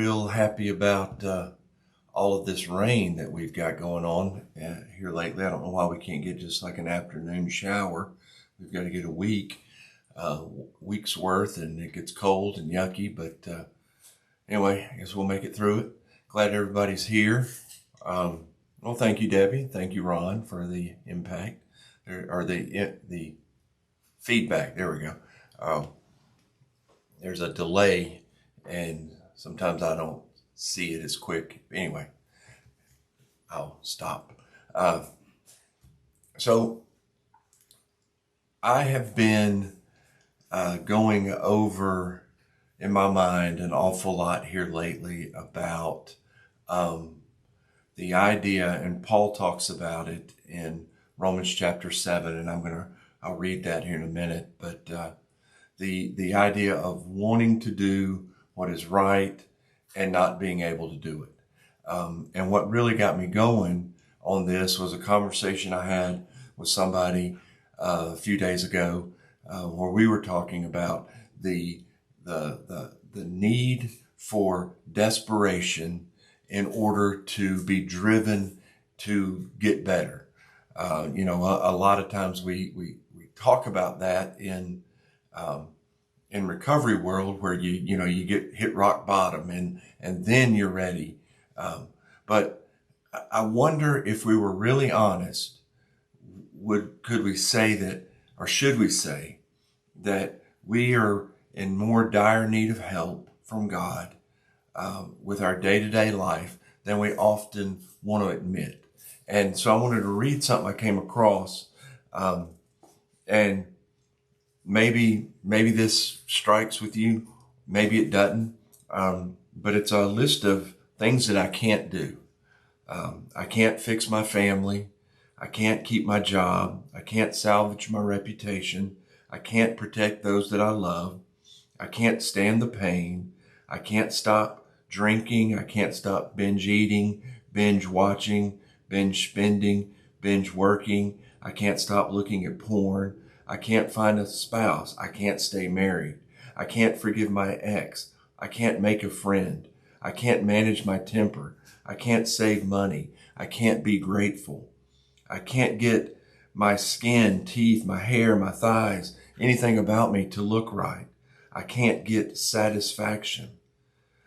Real happy about all of this rain that we've got going on here lately. I don't know why we can't get just like an afternoon shower. We've got to get a week's worth, and it gets cold and yucky. But anyway, I guess we'll make it through it. Glad everybody's here. Well, thank you, Debbie. Thank you, Ron, for the impact or the feedback. There we go. There's a delay, and sometimes I don't see it as quick. Anyway, I'll stop. So I have been going over in my mind an awful lot here lately about the idea, and Paul talks about it in Romans chapter 7, and I'll read that here in a minute, but the idea of wanting to do what is right and not being able to do it. And what really got me going on this was a conversation I had with somebody a few days ago, where we were talking about the need for desperation in order to be driven to get better. A lot of times we talk about that in recovery world, where you get hit rock bottom and then you're ready. But I wonder if we were really honest, could we say that, or should we say that we are in more dire need of help from God with our day-to-day life than we often want to admit? And so I wanted to read something I came across, and maybe this strikes with you, maybe it doesn't, but it's a list of things that I can't do. I can't fix my family. I can't keep my job. I can't salvage my reputation. I can't protect those that I love. I can't stand the pain. I can't stop drinking. I can't stop binge eating, binge watching, binge spending, binge working. I can't stop looking at porn. I can't find a spouse. I can't stay married. I can't forgive my ex. I can't make a friend. I can't manage my temper. I can't save money. I can't be grateful. I can't get my skin, teeth, my hair, my thighs, anything about me to look right. I can't get satisfaction.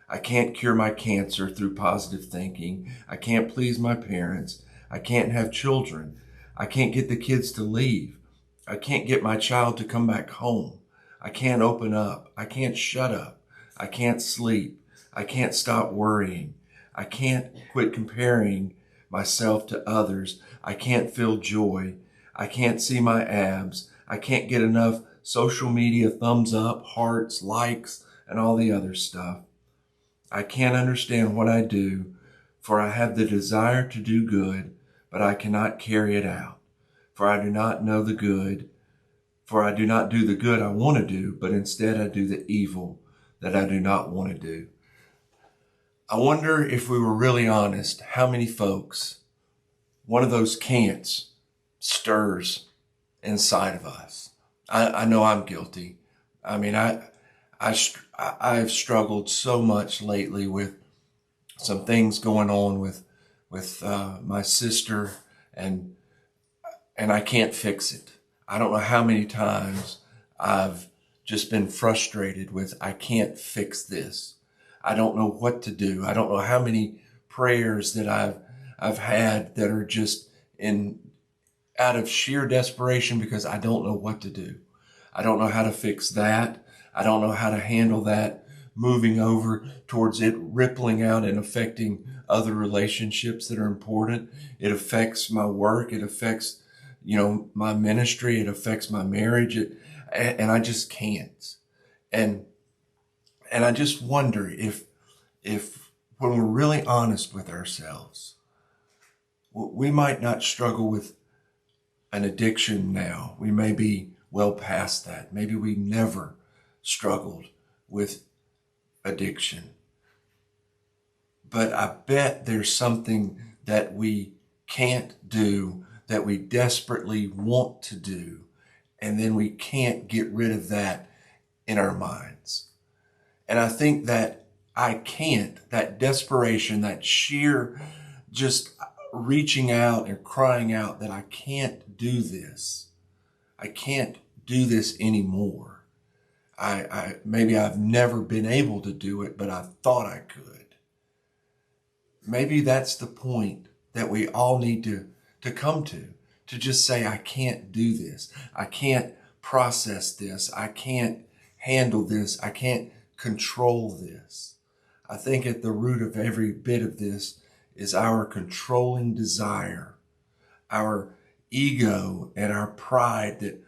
I can't cure my cancer through positive thinking. I can't please my parents. I can't have children. I can't get the kids to leave. I can't get my child to come back home. I can't open up. I can't shut up. I can't sleep. I can't stop worrying. I can't quit comparing myself to others. I can't feel joy. I can't see my abs. I can't get enough social media thumbs up, hearts, likes, and all the other stuff. I can't understand what I do, for I have the desire to do good, but I cannot carry it out. For I do not know the good, for I do not do the good I want to do, but instead I do the evil that I do not want to do. I wonder, if we were really honest, how many folks one of those can'ts stirs inside of us. I know I'm guilty. I mean, I've struggled so much lately with some things going on with my sister, and I can't fix it. I don't know how many times I've just been frustrated with, I can't fix this. I don't know what to do. I don't know how many prayers that I've had that are just out of sheer desperation, because I don't know what to do. I don't know how to fix that. I don't know how to handle that moving over towards it rippling out and affecting other relationships that are important. It affects my work. It affects, my ministry. It affects my marriage. And I just can't. And I just wonder if when we're really honest with ourselves, we might not struggle with an addiction now. We may be well past that. Maybe we never struggled with addiction. But I bet there's something that we can't do that we desperately want to do, and then we can't get rid of that in our minds. And I think that I can't, that desperation, that sheer just reaching out and crying out that I can't do this. I can't do this anymore. Maybe I've never been able to do it, but I thought I could. Maybe that's the point that we all need to come to just say, I can't do this. I can't process this. I can't handle this. I can't control this. I think at the root of every bit of this is our controlling desire, our ego and our pride that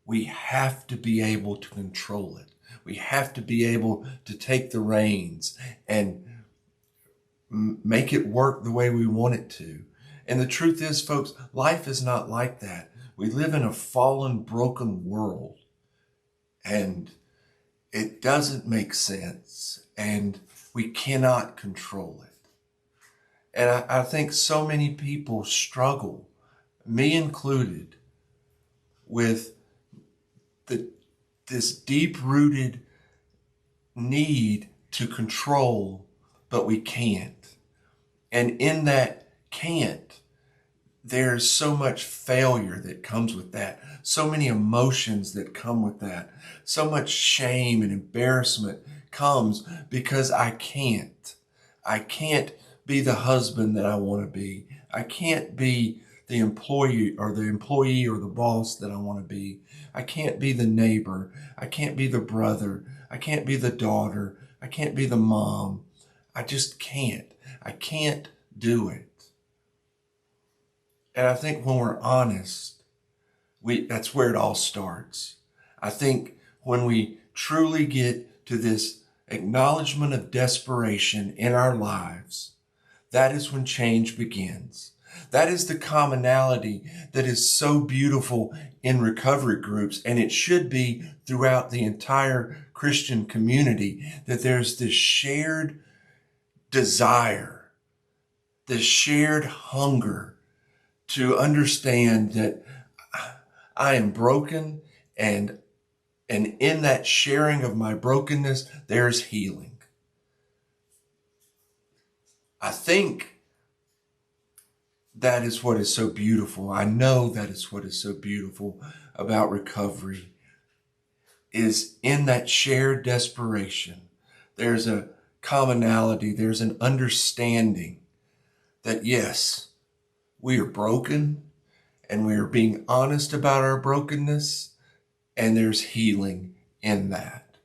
we have to be able to control it. We have to be able to take the reins and make it work the way we want it to. And the truth is, folks, life is not like that. We live in a fallen, broken world, and it doesn't make sense, and we cannot control it. And I think so many people struggle, me included, with this deep-rooted need to control, but we can't. And in that can't, there's so much failure that comes with that, so many emotions that come with that, so much shame and embarrassment comes because I can't. I can't be the husband that I want to be. I can't be the employee or the boss that I want to be. I can't be the neighbor. I can't be the brother. I can't be the daughter. I can't be the mom. I just can't. I can't do it. And I think when we're honest, that's where it all starts. I think when we truly get to this acknowledgement of desperation in our lives, that is when change begins. That is the commonality that is so beautiful in recovery groups, and it should be throughout the entire Christian community, that there's this shared desire, this shared hunger to understand that I am broken, and in that sharing of my brokenness, there's healing. I think that is what is so beautiful. I know that is what is so beautiful about recovery, is in that shared desperation. There's a commonality, there's an understanding that yes, we are broken and we are being honest about our brokenness, and there's healing in that.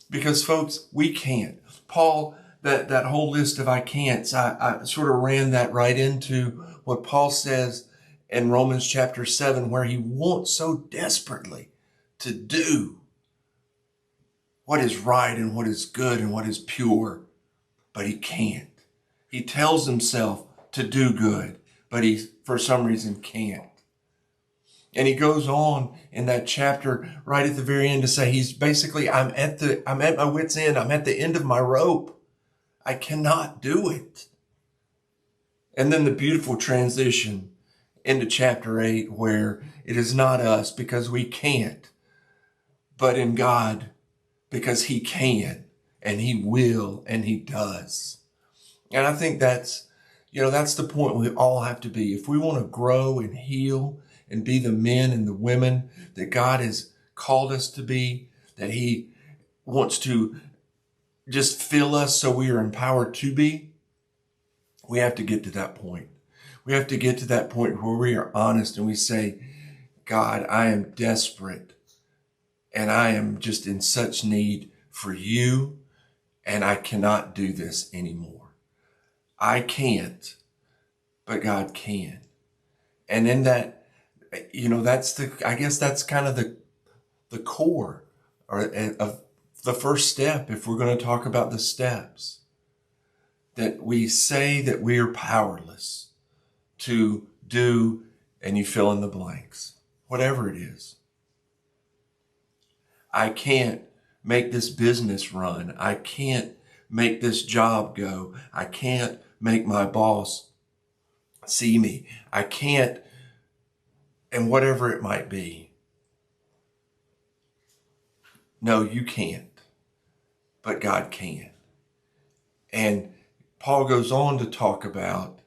Because folks, we can't. Paul, that whole list of I can'ts, I sort of ran that right into what Paul says in Romans chapter 7, where he wants so desperately to do what is right and what is good and what is pure, but he can't. He tells himself to do good, but he, for some reason, can't. And he goes on in that chapter right at the very end to say he's basically, I'm at my wit's end. I'm at the end of my rope. I cannot do it. And then the beautiful transition into chapter 8, where it is not us because we can't, but in God because he can and he will and he does. And I think that's the point we all have to be. If we want to grow and heal and be the men and the women that God has called us to be, that he wants to just fill us so we are empowered to be, we have to get to that point. We have to get to that point where we are honest and we say, God, I am desperate and I am just in such need for you, and I cannot do this anymore. I can't, but God can. And in that, I guess that's kind of the core of the first step, if we're going to talk about the steps, that we say that we are powerless to do, and you fill in the blanks, whatever it is. I can't make this business run. I can't make this job go. I can't make my boss see me. I can't, and whatever it might be. No, you can't, but God can. And Paul goes on to talk about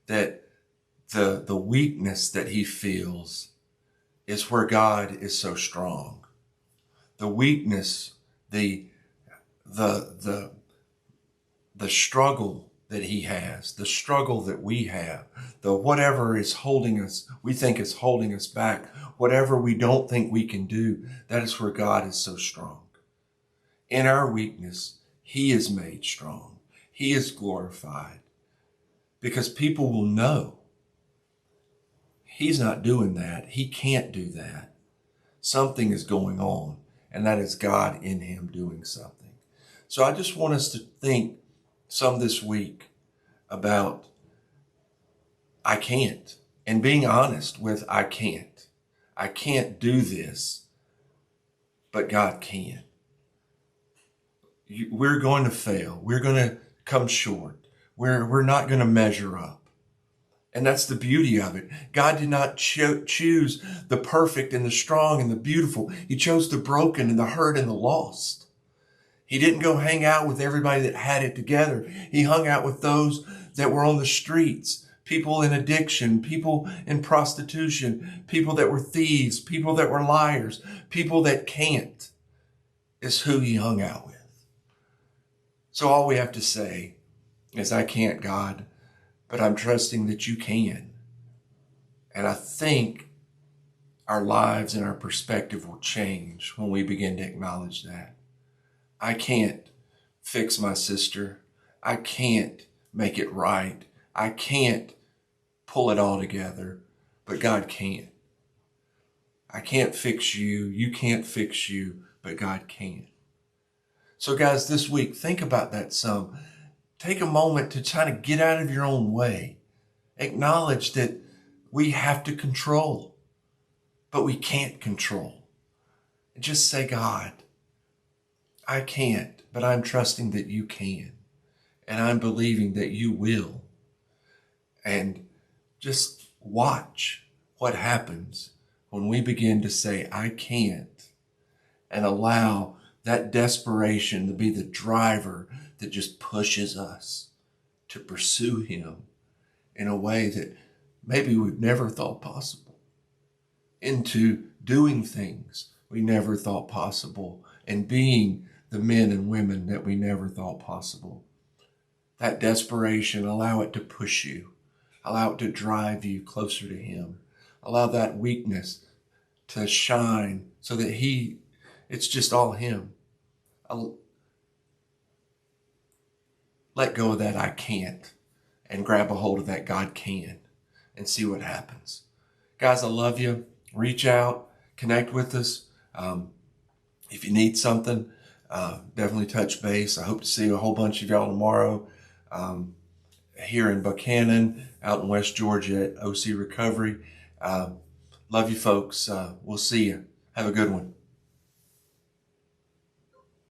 that the weakness that he feels is where God is so strong. The weakness, the struggle that he has, the struggle that we have, the whatever is holding us, we think is holding us back, whatever we don't think we can do, that is where God is so strong. In our weakness, he is made strong. He is glorified because people will know he's not doing that. He can't do that. Something is going on, and that is God in him doing something. So I just want us to think some this week about I can't, and being honest with I can't. I can't do this, but God can. We're going to fail. We're going to come short. We're not going to measure up. And that's the beauty of it. God did not choose the perfect and the strong and the beautiful. He chose the broken and the hurt and the lost. He didn't go hang out with everybody that had it together. He hung out with those that were on the streets, people in addiction, people in prostitution, people that were thieves, people that were liars, people that can't, is who he hung out with. So all we have to say is, I can't, God, but I'm trusting that you can. And I think our lives and our perspective will change when we begin to acknowledge that. I can't fix my sister. I can't make it right. I can't pull it all together, but God can. I can't fix you. You can't fix you, but God can. So guys, this week, think about that some. Take a moment to try to get out of your own way. Acknowledge that we have to control, but we can't control. And just say, God, I can't, but I'm trusting that you can. And I'm believing that you will. And just watch what happens when we begin to say, I can't, and allow that desperation to be the driver that just pushes us to pursue him in a way that maybe we've never thought possible, into doing things we never thought possible, and being the men and women that we never thought possible. That desperation, allow it to push you. Allow it to drive you closer to him. Allow that weakness to shine so that it's just all him. Let go of that I can't and grab a hold of that God can and see what happens. Guys, I love you. Reach out, connect with us. If you need something, definitely touch base. I hope to see a whole bunch of y'all tomorrow here in Buchanan, out in West Georgia at OC Recovery. Love you folks. We'll see you. Have a good one.